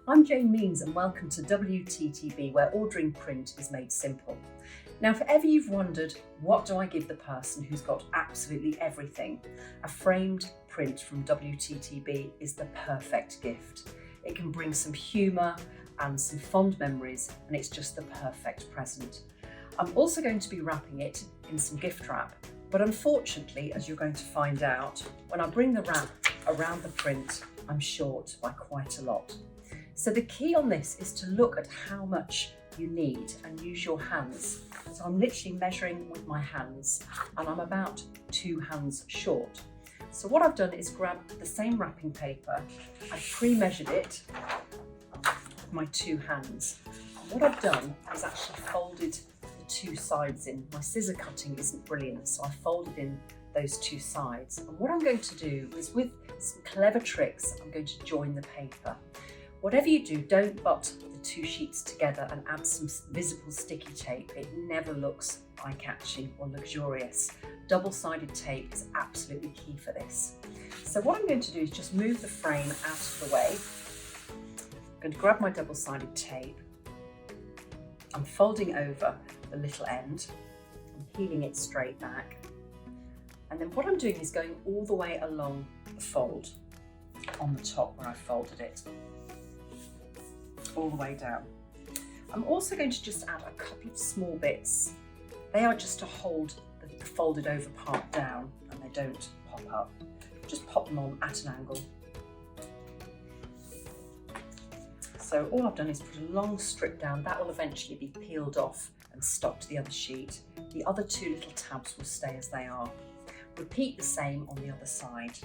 I'm Jane Means and welcome to WTTB, where ordering print is made simple. Now, if ever you've wondered, what do I give the person who's got absolutely everything? A framed print from WTTB is the perfect gift. It can bring some humour and some fond memories, and it's just the perfect present. I'm also going to be wrapping it in some gift wrap, but unfortunately, as you're going to find out, when I bring the wrap around the print, I'm short by quite a lot. So the key on this is to look at how much you need and use your hands. So I'm literally measuring with my hands and I'm about 2 hands short. So what I've done is grab the same wrapping paper, I've pre-measured it with my 2 hands. And what I've done is actually folded the 2 sides in. My scissor cutting isn't brilliant, so I folded in those 2 sides. And what I'm going to do is, with some clever tricks, I'm going to join the paper. Whatever you do, don't butt the 2 sheets together and add some visible sticky tape. It never looks eye-catching or luxurious. Double-sided tape is absolutely key for this. So what I'm going to do is just move the frame out of the way. I'm going to grab my double-sided tape. I'm folding over the little end. I'm peeling it straight back. And then what I'm doing is going all the way along the fold on the top where I folded it, all the way down. I'm also going to just add a couple of small bits. They are just to hold the folded over part down and they don't pop up. Just pop them on at an angle. So all I've done is put a long strip down. That will eventually be peeled off and stuck to the other sheet. The other 2 little tabs will stay as they are. Repeat the same on the other side.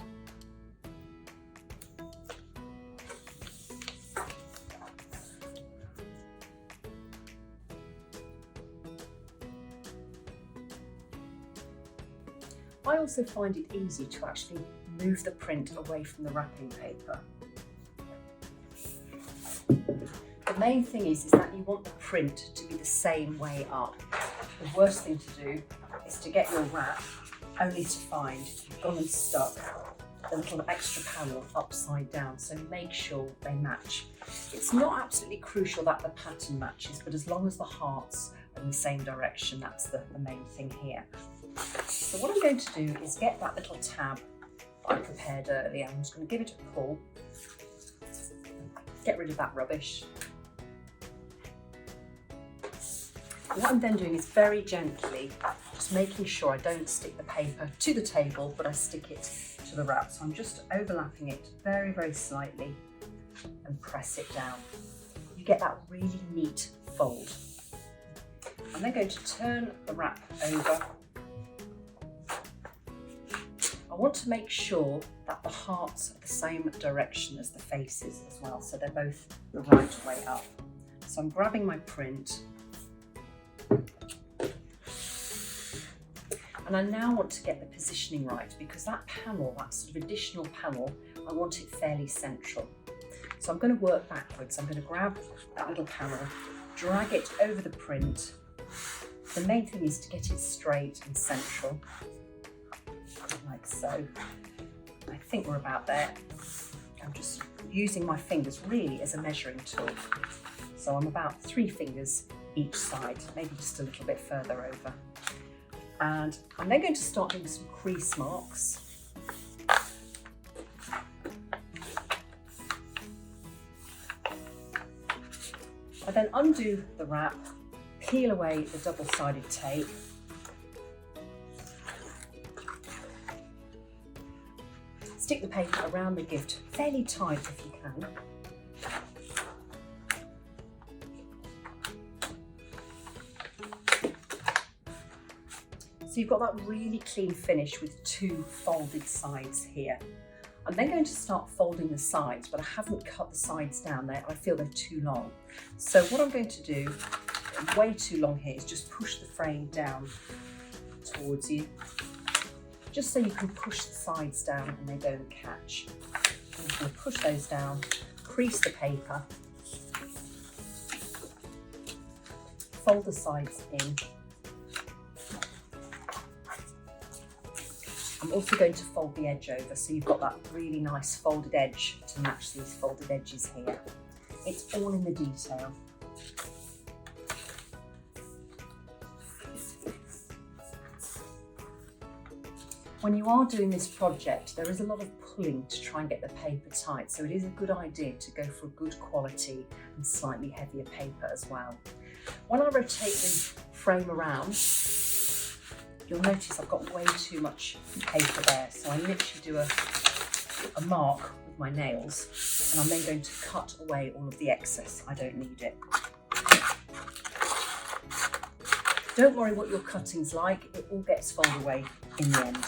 I also find it easy to actually move the print away from the wrapping paper. The main thing is that you want the print to be the same way up. The worst thing to do is to get your wrap only to find you've gone and stuck the little extra panel upside down, so make sure they match. It's not absolutely crucial that the pattern matches, but as long as the hearts are in the same direction, that's the main thing here. So what I'm going to do is get that little tab that I prepared earlier. I'm just going to give it a pull, get rid of that rubbish. What I'm then doing is very gently just making sure I don't stick the paper to the table, but I stick it to the wrap. So I'm just overlapping it very, very slightly and press it down. You get that really neat fold. I'm then going to turn the wrap over. I want to make sure that the hearts are the same direction as the faces as well, so they're both the right way up. So I'm grabbing my print, and I now want to get the positioning right, because that panel, that sort of additional panel, I want it fairly central. So I'm going to work backwards. I'm going to grab that little panel, drag it over the print. The main thing is to get it straight and central, like so. I think we're about there. I'm just using my fingers really as a measuring tool. So I'm about 3 fingers each side, maybe just a little bit further over. And I'm then going to start doing some crease marks. I then undo the wrap, peel away the double-sided tape. Stick the paper around the gift fairly tight if you can. So you've got that really clean finish with 2 folded sides here. I'm then going to start folding the sides, but I haven't cut the sides down there. I feel they're too long. So what I'm going to do, way too long here, is just push the frame down towards you, just so you can push the sides down and they don't catch. I'm just going to push those down, crease the paper, fold the sides in. I'm also going to fold the edge over, so you've got that really nice folded edge to match these folded edges here. It's all in the detail. When you are doing this project, there is a lot of pulling to try and get the paper tight, so it is a good idea to go for a good quality and slightly heavier paper as well. When I rotate the frame around, you'll notice I've got way too much paper there, so I literally do a mark with my nails, and I'm then going to cut away all of the excess. I don't need it. Don't worry what your cutting's like, it all gets folded away in the end.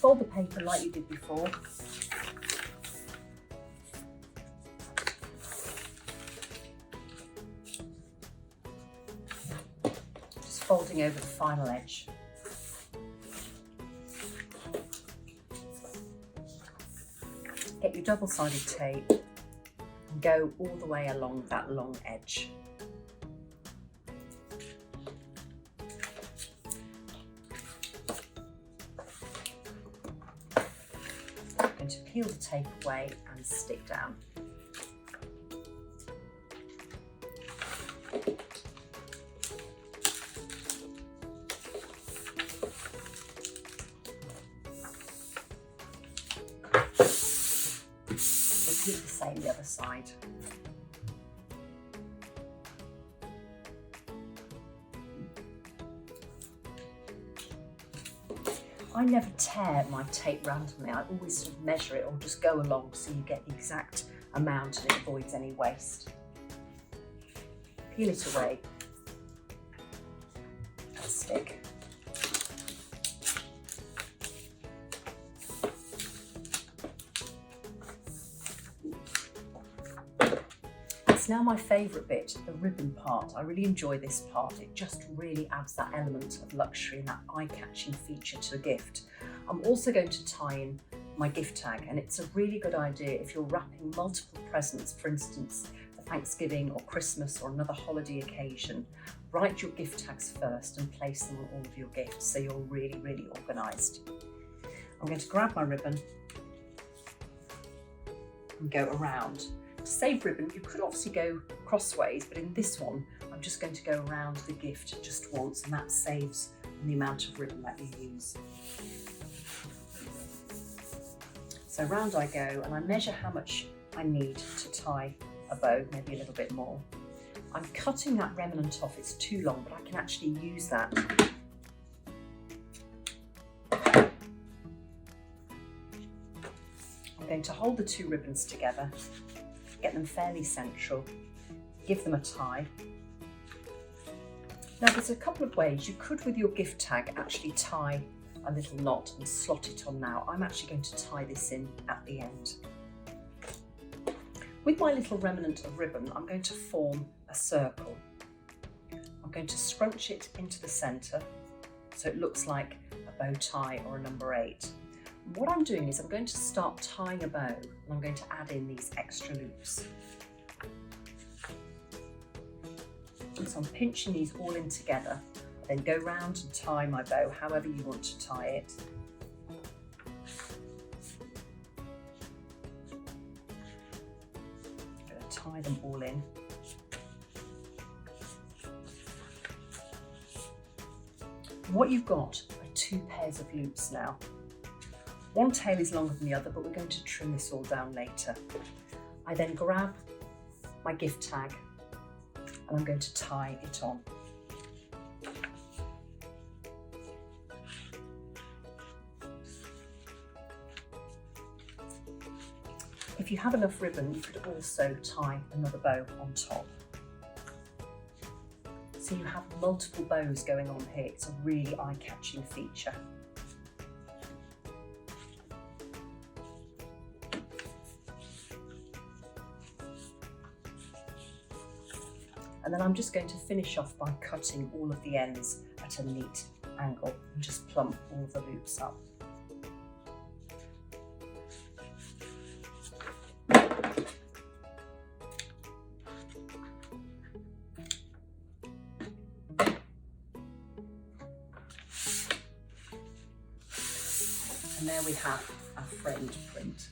Fold the paper like you did before. Just folding over the final edge. Get your double-sided tape and go all the way along that long edge. I'm going to peel the tape away and stick down. Repeat the same the other side. I never tear my tape randomly, I always sort of measure it or just go along so you get the exact amount and it avoids any waste. Peel it away and stick. It's now my favourite bit, the ribbon part. I really enjoy this part. It just really adds that element of luxury and that eye-catching feature to a gift. I'm also going to tie in my gift tag, and it's a really good idea if you're wrapping multiple presents, for instance, for Thanksgiving or Christmas or another holiday occasion. Write your gift tags first and place them on all of your gifts so you're really, really organised. I'm going to grab my ribbon and go around. To save ribbon, you could obviously go crossways, but in this one, I'm just going to go around the gift just once, and that saves on the amount of ribbon that you use. So round I go, and I measure how much I need to tie a bow, maybe a little bit more. I'm cutting that remnant off, it's too long, but I can actually use that. I'm going to hold the two ribbons together, get them fairly central, give them a tie. Now there's a couple of ways. You could, with your gift tag, actually tie a little knot and slot it on now. I'm actually going to tie this in at the end. With my little remnant of ribbon, I'm going to form a circle. I'm going to scrunch it into the centre so it looks like a bow tie or a number 8. What I'm doing is I'm going to start tying a bow, and I'm going to add in these extra loops. So I'm pinching these all in together, then go round and tie my bow however you want to tie it. I'm going to tie them all in. What you've got are 2 pairs of loops now. One tail is longer than the other, but we're going to trim this all down later. I then grab my gift tag and I'm going to tie it on. If you have enough ribbon, you could also tie another bow on top. So you have multiple bows going on here. It's a really eye-catching feature. And then I'm just going to finish off by cutting all of the ends at a neat angle and just plump all of the loops up. And there we have our framed print.